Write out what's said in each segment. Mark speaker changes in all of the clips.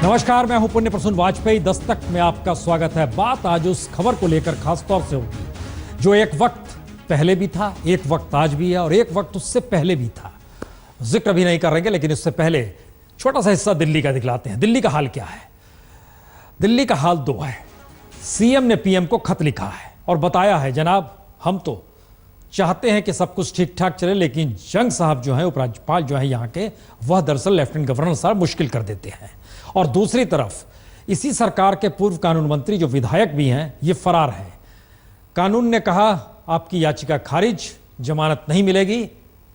Speaker 1: नमस्कार, मैं हूं पुण्य प्रसून वाजपेयी। दस्तक में आपका स्वागत है। बात आज उस खबर को लेकर खासतौर से होगी जो एक वक्त पहले भी था, एक वक्त आज भी है और एक वक्त उससे पहले भी था। जिक्र भी नहीं करेंगे, लेकिन इससे पहले छोटा सा हिस्सा दिल्ली का दिखलाते हैं। दिल्ली का हाल क्या है? दिल्ली का हाल दो है। सीएम ने पीएम को खत लिखा है और बताया है, जनाब हम तो चाहते हैं कि सब कुछ ठीक ठाक चले, लेकिन जंग साहब जो है, उपराज्यपाल जो है यहाँ के, वह दरअसल लेफ्टिनेंट गवर्नर साहब मुश्किल कर देते हैं। और दूसरी तरफ इसी सरकार के पूर्व कानून मंत्री जो विधायक भी हैं, ये फरार हैं। कानून ने कहा आपकी याचिका खारिज, जमानत नहीं मिलेगी,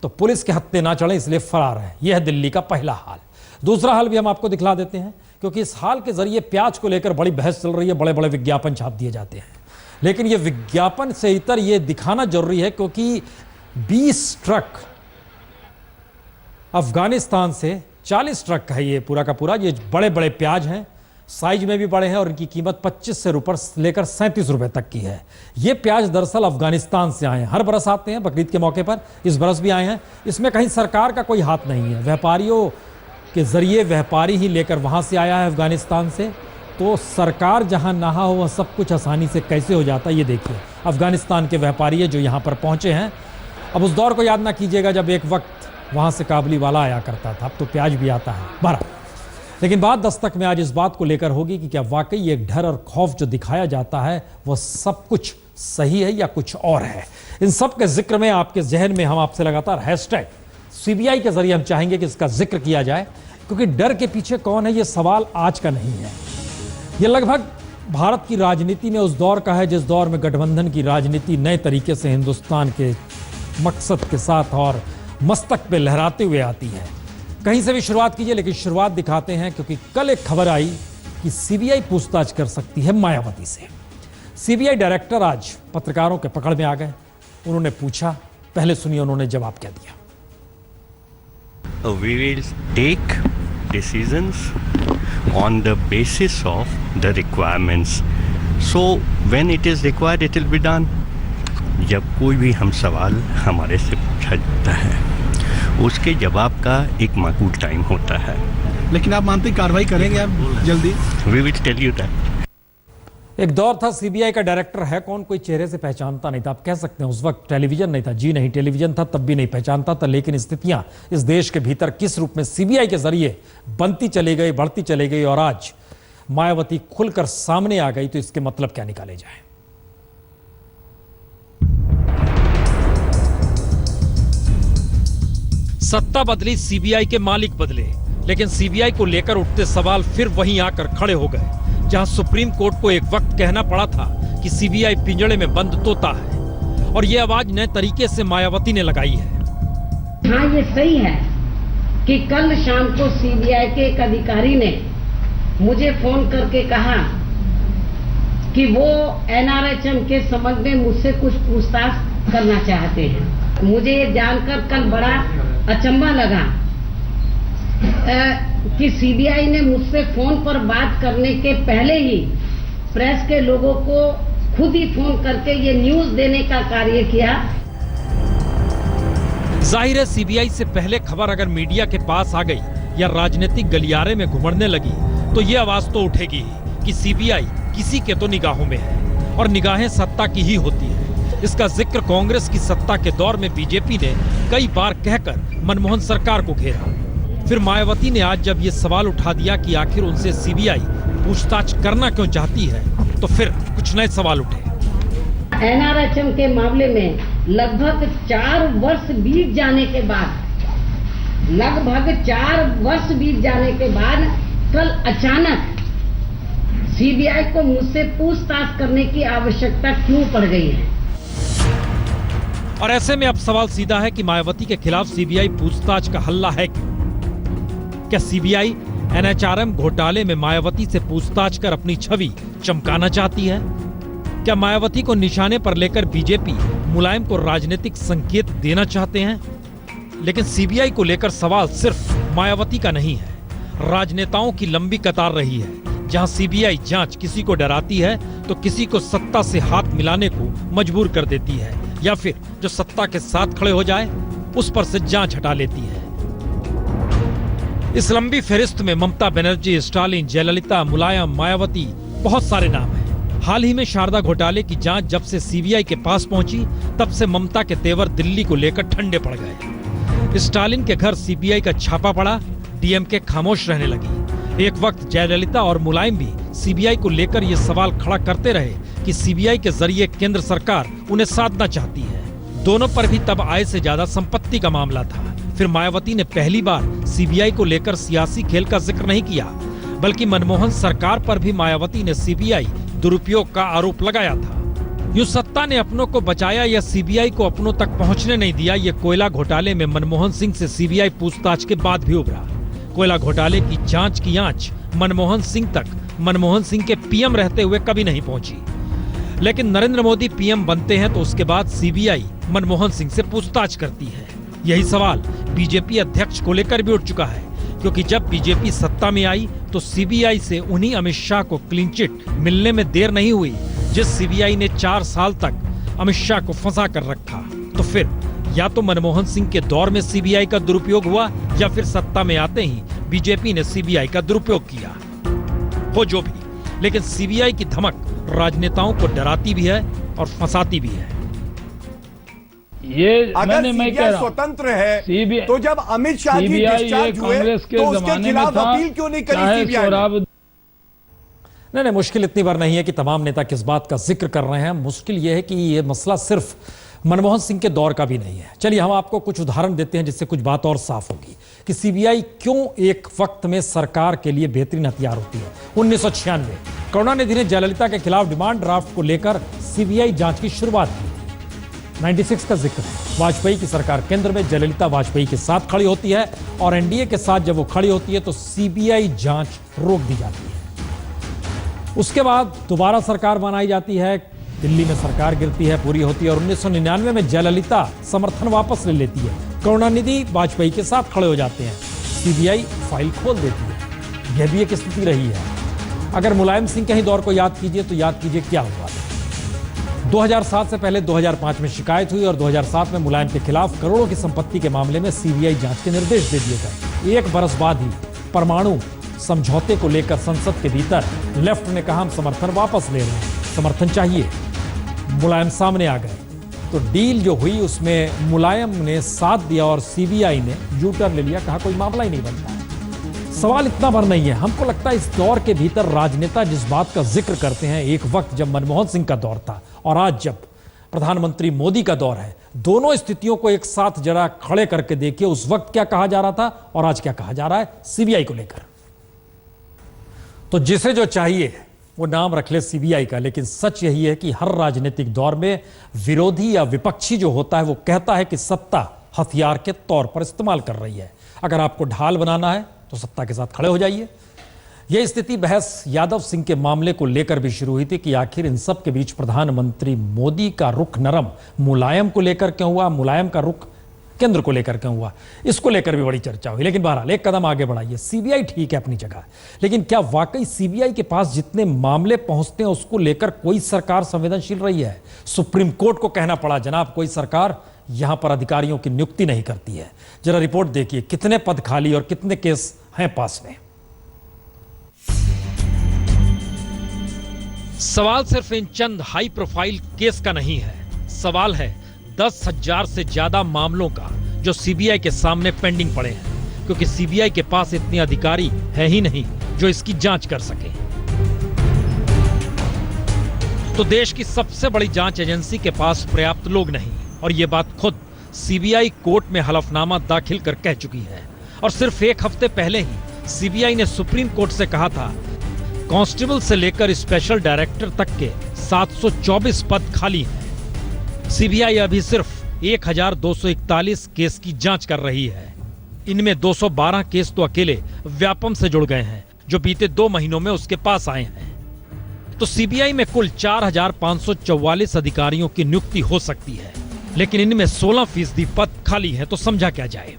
Speaker 1: तो पुलिस के हत्थे ना चढ़े, इसलिए फरार है। यह है दिल्ली का पहला हाल। दूसरा हाल भी हम आपको दिखला देते हैं, क्योंकि इस हाल के जरिए प्याज को लेकर बड़ी बहस चल रही है, बड़े बड़े विज्ञापन छाप दिए जाते हैं। लेकिन यह विज्ञापन से इतर यह दिखाना जरूरी है, क्योंकि 20 ट्रक अफगानिस्तान से, 40 ट्रक है ये पूरा का पूरा, ये बड़े बड़े प्याज हैं, साइज में भी बड़े हैं और इनकी कीमत 25 से लेकर 37 रुपए तक की है। ये प्याज दरअसल अफगानिस्तान से आए हैं। हर बरस आते हैं, बकरीद के मौके पर इस बरस भी आए हैं। इसमें कहीं सरकार का कोई हाथ नहीं है, व्यापारियों के जरिए व्यापारी ही लेकर वहां से आया है अफगानिस्तान से। तो सरकार जहां नहा हो, वह सब कुछ आसानी से कैसे हो जाता है, ये देखिए। अफगानिस्तान के व्यापारी जो यहाँ पर पहुंचे हैं, अब उस दौर को याद ना कीजिएगा जब एक वक्त वहां से काबुली वाला आया करता था, अब तो प्याज भी आता है। बहरहाल, लेकिन बात दस्तक में आज इस बात को लेकर होगी कि क्या वाकई एक डर और खौफ जो दिखाया जाता है वह सब कुछ सही है या कुछ और है। इन सब के जिक्र में आपके जहन में हम आपसे लगातार हैशटैग सीबीआई के जरिए हम चाहेंगे कि इसका जिक्र किया जाए, क्योंकि डर के पीछे कौन है, यह सवाल आज का नहीं है। यह लगभग भारत की राजनीति में उस दौर का है जिस दौर में गठबंधन की राजनीति नए तरीके से हिंदुस्तान के मकसद के साथ और मस्तक पे लहराते हुए आती है। कहीं से भी शुरुआत कीजिए, लेकिन शुरुआत दिखाते हैं, क्योंकि कल एक खबर आई कि सीबीआई पूछताछ कर सकती है मायावती से। सीबीआई डायरेक्टर आज पत्रकारों के पकड़ में आ गए। उन्होंने पूछा, पहले सुनिए उन्होंने जवाब क्या दिया।
Speaker 2: We will take decisions on the basis of the requirements. So when it is required, it will be done. जब कोई भी हम सवाल हमारे से पूछा जाता है, उसके जवाब का एक माकूल टाइम होता है।
Speaker 3: लेकिन आप मानते कार्रवाई करेंगे आप जल्दी?
Speaker 2: We will tell you that.
Speaker 1: एक दौर था सीबीआई का डायरेक्टर है कौन, कोई चेहरे से पहचानता नहीं था। आप कह सकते हैं उस वक्त टेलीविजन नहीं था, जी नहीं, टेलीविजन था तब भी नहीं पहचानता था। लेकिन स्थितियां इस देश के भीतर किस रूप में सीबीआई के जरिए बनती चली गई, बढ़ती चली गई, और आज मायावती खुलकर सामने आ गई, तो इसके मतलब क्या निकाले जाए। सत्ता बदली, सीबीआई के मालिक बदले, लेकिन सीबीआई को लेकर उठते सवाल फिर वहीं आकर खड़े हो गए, जहां सुप्रीम कोर्ट को एक वक्त कहना पड़ा था कि सीबीआई पिंजड़े में बंद तोता है, और ये आवाज नए तरीके से मायावती ने लगाई है।
Speaker 4: हाँ, ये सही है कि कल शाम को सीबीआई के एक अधिकारी ने मुझे फोन करके कहा कि वो एनआरएचएम के संबंध में मुझसे कुछ पूछताछ करना चाहते हैं। मुझे ये जानकर कल बड़ा अचंभा लगा कि सीबीआई ने मुझसे फोन पर बात करने के पहले ही प्रेस के लोगों को खुद ही फोन करके ये न्यूज देने का कार्य किया।
Speaker 1: जाहिर है, सीबीआई से पहले खबर अगर मीडिया के पास आ गई या राजनीतिक गलियारे में घुमड़ने लगी, तो ये आवाज तो उठेगी ही कि सीबीआई किसी के तो निगाहों में है, और निगाहें सत्ता की ही होती है। इसका जिक्र कांग्रेस की सत्ता के दौर में बीजेपी ने कई बार कहकर मनमोहन सरकार को घेरा। फिर मायावती ने आज जब ये सवाल उठा दिया कि आखिर उनसे सीबीआई पूछताछ करना क्यों चाहती है, तो फिर कुछ नए सवाल उठे।
Speaker 4: एनआरएचएम के मामले में लगभग 4 वर्ष बीत जाने के बाद कल अचानक सीबीआई को मुझसे पूछताछ करने की आवश्यकता क्यों पड़ गई है।
Speaker 1: और ऐसे में अब सवाल सीधा है कि मायावती के खिलाफ सीबीआई पूछताछ का हल्ला है क्यों? क्या सीबीआई एनएचआरएम घोटाले में मायावती से पूछताछ कर अपनी छवि चमकाना चाहती है? क्या मायावती को निशाने पर लेकर बीजेपी मुलायम को राजनीतिक संकेत देना चाहते हैं? लेकिन सीबीआई को लेकर सवाल सिर्फ मायावती का नहीं है, राजनेताओं की लंबी कतार रही है, जहां सीबीआई जांच किसी को डराती है तो किसी को सत्ता से हाथ मिलाने को मजबूर कर देती है, या फिर जो सत्ता के साथ खड़े हो जाए उस पर से जांच हटा लेती है। इस लंबी फहरिस्त में ममता बनर्जी, स्टालिन, जयललिता, मुलायम, मायावती, बहुत सारे नाम हैं। हाल ही में शारदा घोटाले की जांच जब से सीबीआई के पास पहुंची, तब से ममता के तेवर दिल्ली को लेकर ठंडे पड़ गए। स्टालिन के घर सीबीआई का छापा पड़ा, डीएमके खामोश रहने लगी। एक वक्त जयललिता और मुलायम भी सीबीआई को लेकर ये सवाल खड़ा करते रहे कि सीबीआई के जरिए केंद्र सरकार उन्हें साधना चाहती है। दोनों पर भी तब आय से ज्यादा संपत्ति का मामला था। फिर मायावती ने पहली बार सीबीआई को लेकर सियासी खेल का जिक्र नहीं किया, बल्कि मनमोहन सरकार पर भी मायावती ने सीबीआई दुरुपयोग का आरोप लगाया था। यूं सत्ता ने अपनों को बचाया या सीबीआई को अपनों तक पहुंचने नहीं दिया, ये कोयला घोटाले में मनमोहन सिंह से सीबीआई पूछताछ के बाद भी उभरा। कोयला घोटाले की जांच की आंच मनमोहन सिंह तक मनमोहन सिंह के पीएम रहते हुए कभी नहीं पहुंची। लेकिन नरेंद्र मोदी पीएम बनते हैं तो उसके बाद सीबीआई मनमोहन सिंह से पूछताछ करती है। यही सवाल बीजेपी अध्यक्ष को लेकर भी उठ चुका है, क्योंकि जब बीजेपी सत्ता में आई तो सीबीआई से उन्हीं अमित शाह को क्लीन चिट मिलने में देर नहीं हुई, जिस सीबीआई ने 4 साल तक अमित शाह को फंसा कर रखा। तो फिर या तो मनमोहन सिंह के दौर में सीबीआई का दुरुपयोग हुआ, या फिर सत्ता में आते ही बीजेपी ने सीबीआई का दुरुपयोग किया। हो जो भी, लेकिन सीबीआई की धमक राजनेताओं को डराती भी है और फंसाती भी है।
Speaker 5: ये
Speaker 6: अगर
Speaker 5: मैं कह
Speaker 6: सीबीआई
Speaker 5: रहा हूं,
Speaker 6: स्वतंत्र है
Speaker 5: CBI
Speaker 6: तो जब अमित शाह जी डिस्चार्ज हुए
Speaker 5: कांग्रेस के
Speaker 6: तो उसके
Speaker 5: जमाने में
Speaker 6: खिलाफ
Speaker 5: था,
Speaker 6: अपील क्यों नहीं करी
Speaker 5: चाहे
Speaker 6: सीबीआई ने?
Speaker 5: सोहराब
Speaker 1: नहीं, मुश्किल इतनी बार नहीं है कि तमाम नेता किस बात का जिक्र कर रहे हैं। मुश्किल यह है कि ये मसला सिर्फ मनमोहन सिंह के दौर का भी नहीं है। चलिए हम आपको कुछ उदाहरण देते हैं जिससे कुछ बात और साफ होगी कि सीबीआई क्यों एक वक्त में सरकार के लिए बेहतरीन हथियार होती है। 1996 करुणानिधि ने जयललिता के खिलाफ डिमांड ड्राफ्ट को लेकर सीबीआई जांच की शुरुआत की। 96 का जिक्र है। वाजपेयी की सरकार केंद्र में, जयललिता वाजपेयी के साथ खड़ी होती है और एनडीए के साथ जब वो खड़ी होती है तो सीबीआई जांच रोक दी जाती है। उसके बाद दोबारा सरकार बनाई जाती है, दिल्ली में सरकार गिरती है, पूरी होती है और 1999 में जयललिता समर्थन वापस ले लेती है। करुणानिधि वाजपेयी के साथ खड़े हो जाते हैं, सीबीआई फाइल खोल देती है। यह भी एक स्थिति रही है। अगर मुलायम सिंह के ही दौर को याद कीजिए तो याद कीजिए क्या हुआ। 2007 से पहले 2005 में शिकायत हुई और 2007 में मुलायम के खिलाफ करोड़ों की संपत्ति के मामले में सीबीआई जांच के निर्देश दे दिए गए। 1 बरस बाद ही परमाणु समझौते को लेकर संसद के भीतर लेफ्ट ने कहा हम समर्थन वापस ले रहे हैं, समर्थन चाहिए। मुलायम सामने आ गए तो डील जो हुई उसमें मुलायम ने साथ दिया और सीबीआई ने यू टर्न ले लिया, कहा कोई मामला ही नहीं बनता है। सवाल इतना भर नहीं है। हमको लगता है इस दौर के भीतर राजनेता जिस बात का जिक्र करते हैं, एक वक्त जब मनमोहन सिंह का दौर था और आज जब प्रधानमंत्री मोदी का दौर है, दोनों स्थितियों को एक साथ जरा खड़े करके देखिए। उस वक्त क्या कहा जा रहा था और आज क्या कहा जा रहा है सीबीआई को लेकर। तो जिसे जो चाहिए वो नाम रख ले सीबीआई का, लेकिन सच यही है कि हर राजनीतिक दौर में विरोधी या विपक्षी जो होता है वो कहता है कि सत्ता हथियार के तौर पर इस्तेमाल कर रही है। अगर आपको ढाल बनाना है तो सत्ता के साथ खड़े हो जाइए। यह स्थिति बहस यादव सिंह के मामले को लेकर भी शुरू हुई थी कि आखिर इन सब के बीच प्रधानमंत्री मोदी का रुख नरम मुलायम को लेकर क्यों हुआ, मुलायम का रुख केंद्र को लेकर क्यों हुआ, इसको लेकर भी बड़ी चर्चा हुई। लेकिन बहरहाल एक कदम आगे बढ़ाइए। सीबीआई ठीक है अपनी जगह, लेकिन क्या वाकई सीबीआई के पास जितने मामले पहुंचते हैं उसको लेकर कोई सरकार संवेदनशील रही है? सुप्रीम कोर्ट को कहना पड़ा जनाब कोई सरकार यहां पर अधिकारियों की नियुक्ति नहीं करती है। जरा रिपोर्ट देखिए, कितने पद खाली और कितने केस हैं पास में। सवाल सिर्फ इन चंद हाई प्रोफाइल केस का नहीं है, सवाल है 10,000 से ज्यादा मामलों का जो सीबीआई के सामने पेंडिंग पड़े हैं, क्योंकि सीबीआई के पास इतने अधिकारी है ही नहीं जो इसकी जांच कर सके। तो देश की सबसे बड़ी जांच एजेंसी के पास पर्याप्त लोग नहीं, और यह बात खुद सीबीआई कोर्ट में हलफनामा दाखिल कर कह चुकी है। और सिर्फ 1 हफ्ते पहले ही सीबीआई ने सुप्रीम कोर्ट से कहा था कांस्टेबल से लेकर स्पेशल डायरेक्टर तक के 724 पद खाली हैं। सीबीआई अभी सिर्फ 1241 केस की जांच कर रही है। इनमें 212 केस तो अकेले व्यापम से जुड़ गए हैं जो बीते 2 महीनों में उसके पास आए हैं। तो सीबीआई में कुल 4,544 अधिकारियों की नियुक्ति हो सकती है, लेकिन इनमें 16% पद खाली हैं। तो समझा क्या जाए?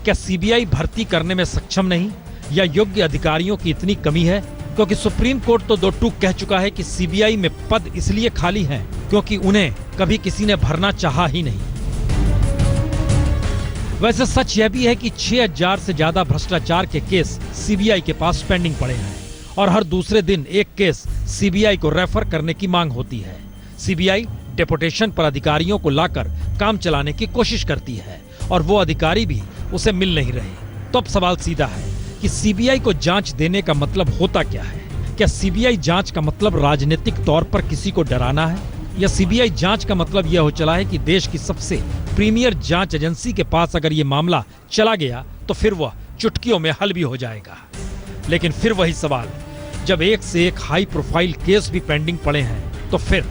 Speaker 1: क्या सीबीआई भर्ती करने में सक्षम नहीं, या योग्य अधिकारियों की इतनी कमी है? क्योंकि सुप्रीम कोर्ट तो 2 टूक कह चुका है कि सीबीआई में पद इसलिए खाली हैं क्योंकि उन्हें कभी किसी ने भरना चाहा ही नहीं। वैसे सच यह भी है कि 6000 से ज्यादा भ्रष्टाचार के केस सीबीआई के पास पेंडिंग पड़े हैं और हर दूसरे दिन एक केस सीबीआई को रेफर करने की मांग होती है। सीबीआई डेपुटेशन पर अधिकारियों को लाकर काम चलाने की कोशिश करती है और वो अधिकारी भी उसे मिल नहीं रहे। तो अब सवाल सीधा है कि सीबीआई को जांच देने का मतलब होता क्या है? क्या सीबीआई जांच का मतलब राजनीतिक तौर पर किसी को डराना है, या सीबीआई जांच का मतलब यह हो चला है कि देश की सबसे प्रीमियर जांच एजेंसी के पास अगर ये मामला चला गया तो फिर वह चुटकियों में हल भी हो जाएगा? लेकिन फिर वही सवाल, जब एक से एक हाई प्रोफाइल केस भी पेंडिंग पड़े हैं तो फिर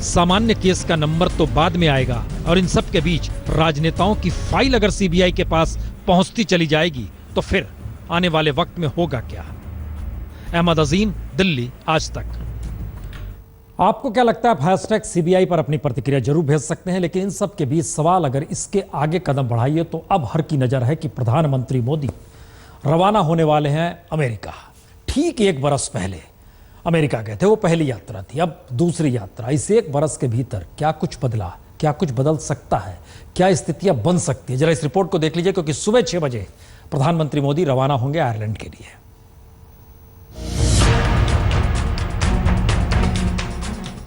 Speaker 1: सामान्य केस का नंबर तो बाद में आएगा और इन सब के बीच राजनेताओं की फाइल अगर सीबीआई के पास पहुंचती चली जाएगी तो फिर आने वाले वक्त में होगा क्या? अहमद अजीम, दिल्ली, आज तक। आपको क्या लगता है? आप हैशटैग सीबीआई पर अपनी प्रतिक्रिया जरूर भेज सकते हैं। लेकिन इन सब के बीच सवाल अगर इसके आगे कदम बढ़ाइए तो अब हर की नजर है कि प्रधानमंत्री मोदी रवाना होने वाले हैं अमेरिका। ठीक 1 बरस पहले अमेरिका गए थे, वो पहली यात्रा थी, अब दूसरी यात्रा। इस 1 बरस के भीतर क्या कुछ बदला, क्या कुछ बदल सकता है, क्या स्थितियां बन सकती है? जरा इस रिपोर्ट को देख लीजिए, क्योंकि सुबह 6 बजे प्रधानमंत्री मोदी रवाना होंगे आयरलैंड के लिए।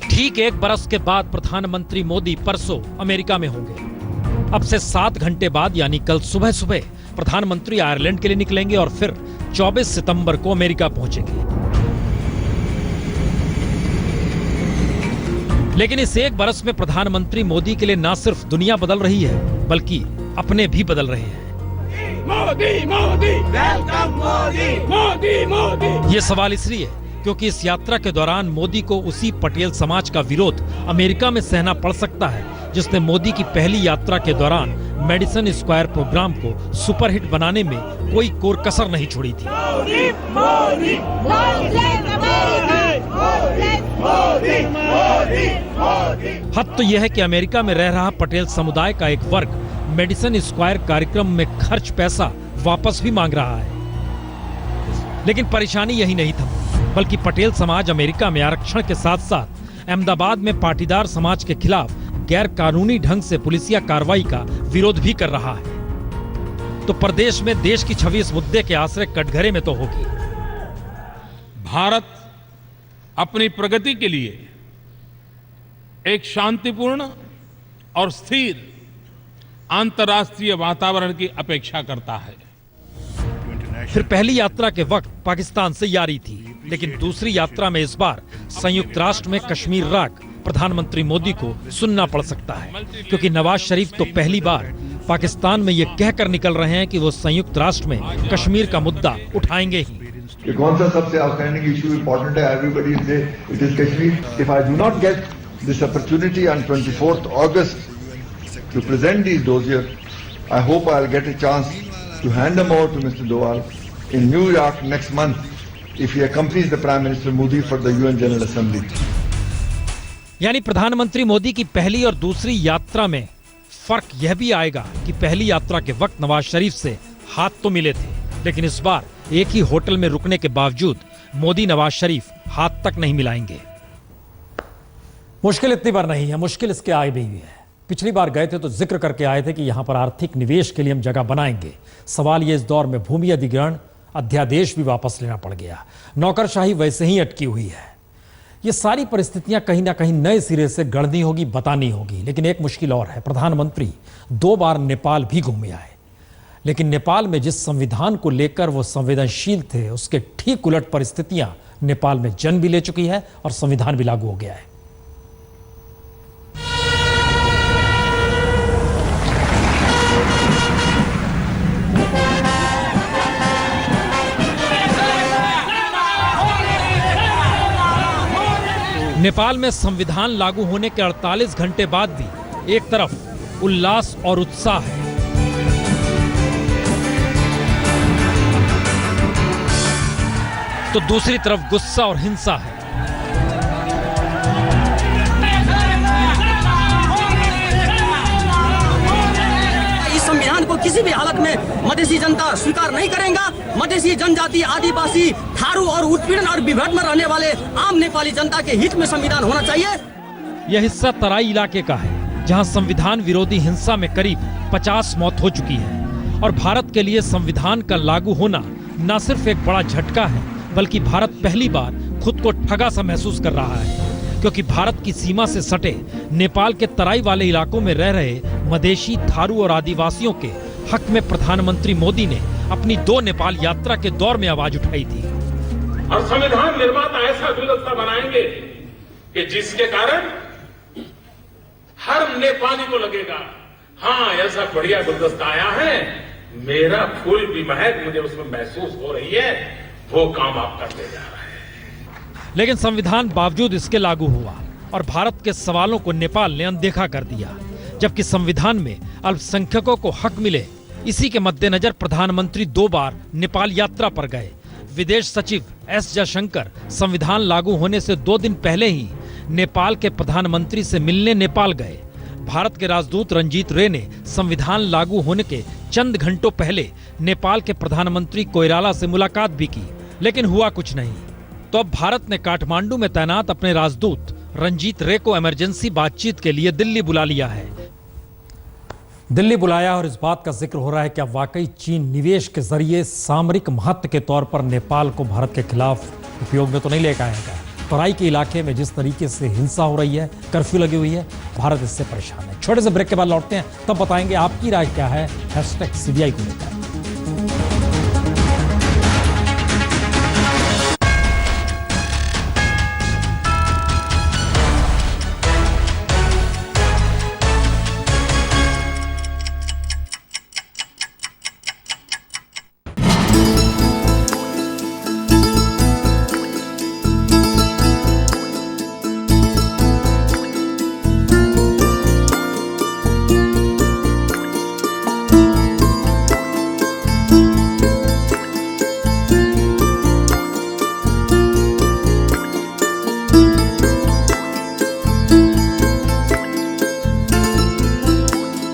Speaker 1: ठीक 1 बरस के बाद प्रधानमंत्री मोदी परसों अमेरिका में होंगे। अब से 7 घंटे बाद यानी कल सुबह सुबह प्रधानमंत्री आयरलैंड के लिए निकलेंगे और फिर 24 सितंबर को अमेरिका पहुंचेंगे। लेकिन इस 1 बरस में प्रधानमंत्री मोदी के लिए ना सिर्फ दुनिया बदल रही है बल्कि अपने भी बदल रहे हैं।
Speaker 6: मोदी मोदी वेलकम मोदी मोदी मोदी।
Speaker 1: ये सवाल इसलिए क्योंकि इस यात्रा के दौरान मोदी को उसी पटेल समाज का विरोध अमेरिका में सहना पड़ सकता है जिसने मोदी की पहली यात्रा के दौरान मेडिसन स्क्वायर प्रोग्राम को सुपरहिट बनाने में कोई कोर कसर नहीं छोड़ी थी।
Speaker 6: मोदी मोदी मोदी मोदी।
Speaker 1: हद तो यह है कि अमेरिका में रह रहा पटेल समुदाय का एक वर्ग मेडिसन स्क्वायर कार्यक्रम में खर्च पैसा वापस भी मांग रहा है। लेकिन परेशानी यही नहीं था, बल्कि पटेल समाज अमेरिका में आरक्षण के साथ साथ अहमदाबाद में पाटीदार समाज के खिलाफ गैर कानूनी ढंग से पुलिसिया कार्रवाई का विरोध भी कर रहा है। तो प्रदेश में देश की छवि इस मुद्दे के आश्रय कटघरे में तो होगी।
Speaker 7: भारत अपनी प्रगति के लिए एक शांतिपूर्ण और स्थिर अंतर्राष्ट्रीय वातावरण की अपेक्षा करता है।
Speaker 1: फिर पहली यात्रा के वक्त पाकिस्तान से यारी थी, लेकिन दूसरी यात्रा में इस बार संयुक्त राष्ट्र में कश्मीर राग प्रधानमंत्री मोदी को सुनना पड़ सकता है, क्योंकि नवाज शरीफ तो पहली बार पाकिस्तान में ये कहकर निकल रहे हैं कि वो संयुक्त राष्ट्र में कश्मीर का मुद्दा उठाएंगे ही।
Speaker 8: ये कौन सा सबसे आउटस्टैंडिंग इशू इंपॉर्टेंट है? एवरीबॉडी से it is Kashmir. If I do not get this opportunity on 24th August to present these dossiers, I hope I'll get a chance to hand them over to Mr. Doval in New York next month if he accompanies the Prime Minister Modi for the UN General Assembly.
Speaker 1: यानी प्रधानमंत्री मोदी की पहली और दूसरी यात्रा में फर्क यह भी आएगा कि पहली यात्रा के वक्त नवाज शरीफ से हाथ तो मिले थे, लेकिन इस बार एक ही होटल में रुकने के बावजूद मोदी नवाज शरीफ हाथ तक नहीं मिलाएंगे। मुश्किल इतनी बार नहीं है, मुश्किल इसके आगे भी है। पिछली बार गए थे तो जिक्र करके आए थे कि यहां पर आर्थिक निवेश के लिए हम जगह बनाएंगे। सवाल ये इस दौर में भूमि अधिग्रहण अध्यादेश भी वापस लेना पड़ गया, नौकरशाही वैसे ही अटकी हुई है। ये सारी परिस्थितियां कहीं ना कहीं नए सिरे से गढ़नी होगी, बतानी होगी। लेकिन एक मुश्किल और है, प्रधानमंत्री 2 बार नेपाल भी घूमे आए, लेकिन नेपाल में जिस संविधान को लेकर वो संवेदनशील थे उसके ठीक उलट परिस्थितियां नेपाल में जन्म भी ले चुकी है और संविधान भी लागू हो गया है। नेपाल में संविधान लागू होने के 48 घंटे बाद भी एक तरफ उल्लास और उत्साह है, तो दूसरी तरफ गुस्सा और हिंसा है।
Speaker 9: इस संविधान को किसी भी हालत में मधेसी जनता स्वीकार नहीं करेगा। मधेसी जनजाति, आदिवासी, थारू और उत्पीड़न और विभेद में रहने वाले आम नेपाली जनता के हित में संविधान होना चाहिए।
Speaker 1: यह हिस्सा तराई इलाके का है, जहां संविधान विरोधी हिंसा में करीब 50 मौत हो चुकी है। और भारत के लिए संविधान का लागू होना न सिर्फ एक बड़ा झटका है, बल्कि भारत पहली बार खुद को ठगा सा महसूस कर रहा है, क्योंकि भारत की सीमा से सटे नेपाल के तराई वाले इलाकों में रह रहे मधेशी, थारू और आदिवासियों के हक में प्रधानमंत्री मोदी ने अपनी 2 नेपाल यात्रा के दौर में आवाज उठाई थी।
Speaker 7: और संविधान निर्माता ऐसा गुलदस्ता बनाएंगे कि जिसके कारण हर नेपाली को लगेगा, हाँ ऐसा बढ़िया गुलदस्ता आया है, मेरा फूल भी महक मुझे उसमें महसूस हो रही है, वो काम आप करते जा रहे हैं।
Speaker 1: लेकिन संविधान बावजूद इसके लागू हुआ और भारत के सवालों को नेपाल ने अनदेखा कर दिया। जबकि संविधान में अल्पसंख्यकों को हक मिले, इसी के मद्देनजर प्रधानमंत्री 2 बार नेपाल यात्रा पर गए। विदेश सचिव एस जयशंकर संविधान लागू होने से 2 दिन पहले ही नेपाल के प्रधानमंत्री से मिलने नेपाल गए। भारत के राजदूत रंजीत रे ने संविधान लागू होने के चंद घंटों पहले नेपाल के प्रधानमंत्री कोइराला से मुलाकात भी की, लेकिन हुआ कुछ नहीं। तो अब भारत ने काठमांडू में तैनात अपने राजदूत रंजीत रे को इमरजेंसी बातचीत के लिए दिल्ली बुला लिया है। दिल्ली बुलाया और इस बात का जिक्र हो रहा है कि अब वाकई चीन निवेश के जरिए सामरिक महत्व के तौर पर नेपाल को भारत के खिलाफ उपयोग में तो नहीं लेकर आएगा। तराई के इलाके में जिस तरीके से हिंसा हो रही है, कर्फ्यू लगी हुई है, भारत इससे परेशान है। छोटे से ब्रेक के बाद लौटते हैं, तब बताएंगे आपकी राय क्या है #CBI को लेकर।